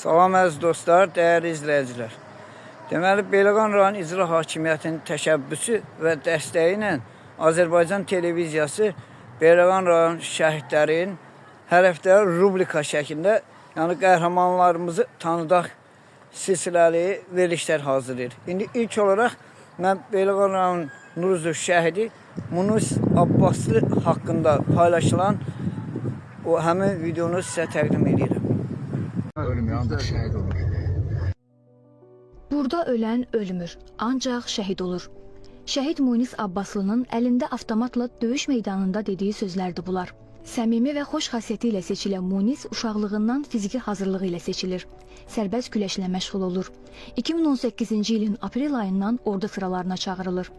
Salam əziz dostlar, dəyərli izləyicilər. Deməli, Beyləqan rayon İcra Hakimiyyətinin təşəbbüsü və dəstəyi ilə Azərbaycan televiziyası Beyləqan rayon şəhidlərin hər həftə rubrika şəklində, yəni qəhrəmanlarımızı tanıdaq silsiləli verilişlər hazırlayır. İndi ilk olaraq mən Beyləqan rayon Nuruzlu şəhidi Munis Abbaslı haqqında paylaşılan o həmin videonu sizə təqdim edirəm. Ölüm ancaq şəhid olur. Burada ölən ölmür, ancaq şəhid olur. Şəhid Munis Abbaslı'nın əlində avtomatla döyüş meydanında dediyi sözlərdir bunlar. Səmimi və xoş xasiyyəti ilə seçilən Munis uşaqlığından fiziki hazırlığı ilə seçilir. Sərbəst güləşlə məşğul olur. 2018-ci ilin aprel ayından ordu sıralarına çağırılır.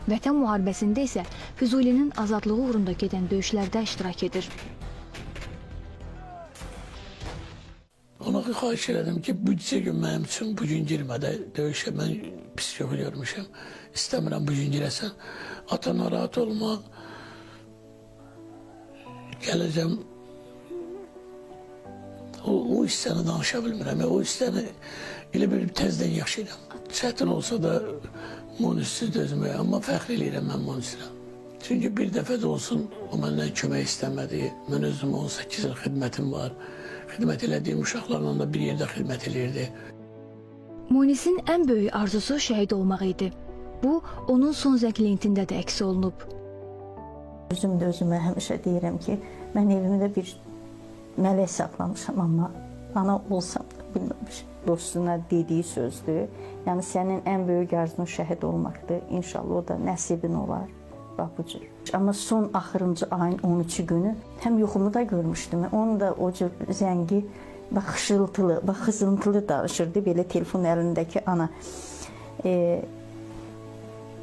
Vətən müharibəsində isə Füzulinin azadlığı uğrunda gedən döyüşlərdə iştirak edir. Ona xahiş elədim ki, büdcə gün mənim üçün bugün girmədə döyüşə mən pis yox görmüşəm. İstəmirəm bugün girəsən. Ata narahat olmaq. Gələcəm. O hissəni danışa bilmirəm. O hissəni elə bir təzdən yaşayıram. Çətin olsa da Munisiz dözməyə, amma fəxr eləyirəm mən Munisirəm. Çünki bir dəfə də olsun o məndən kömək istəmədi. Mən özüm 18 il xidmətim var. Xidmət elədiyim uşaqlarla da bir yerdə xidmət eləyirdi. Munisin ən böyük arzusu şəhid olmaq idi. Bu, onun son zəkliyintində də əks olunub. Özüm də özümə həmişə deyirəm ki, mən evimdə bir mələk saxlamışam, amma ana olsam da bilməmişim. Dostuna dediyi sözdür. Yəni, sənin ən böyük arzun şəhid olmaqdır. İnşallah o da nəsibin olar. Bax bu cür. Amma son axırıncı ayın 13 günü həm yuxumu da görmüşdüm. Onun da o cür zəngi, bax xışıltılı, bax xızıntılı danışırdı. Belə telefon əlindəki ana.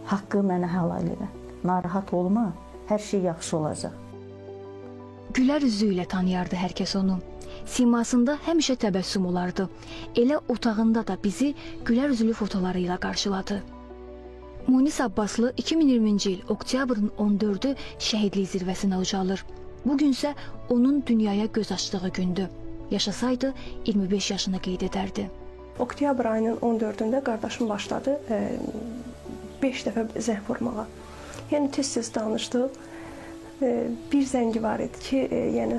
Haqqı mənə halal elə. Narahat olma, hər şey yaxşı olacaq. Gülər üzü ilə tanıyardı hər kəs onu. Simasında həmişə təbəssüm olardı. Elə otağında da bizi gülər üzlü fotolarıyla qarşıladı. Munis Abbaslı 2020-ci il oktyabrın 14-ü şəhidlik zirvəsinə ucalır. Bugünsə onun dünyaya göz açdığı gündür. Yaşasaydı 25 yaşını qeyd edərdi. Oktyabr ayının 14-də qardaşım başladı 5 dəfə zəng vurmağa. Yəni tez-tez danışdıq. Bir zəngi var idi ki, yəni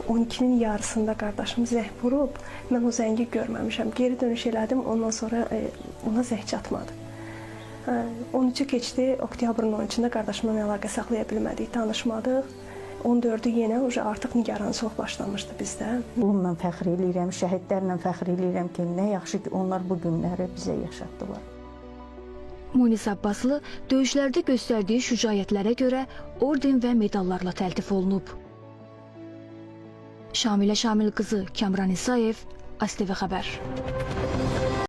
12-nin yarısında qardaşım zəng vurub, mən o zəngi görməmişəm. Geri dönüş elədim, ondan sonra ona zəng çatmadı. 13-ü keçdi, oktyabrın 13-də qardaşımla əlaqə saxlaya bilmədik, danışmadıq. 14-ü yenə artıq nigarançılıq başlamışdı bizdə. Bununla fəxr eləyirəm, şəhidlərlə fəxr eləyirəm ki, nə yaxşı ki, onlar bu günləri bizə yaşatdılar. Munis Abbaslı döyüşlərdə göstərdiyi şücaətlərə görə orden və medallarla təltif olunub. Şamilə Şamil qızı Kamran İsayev, ASTV Xəbər.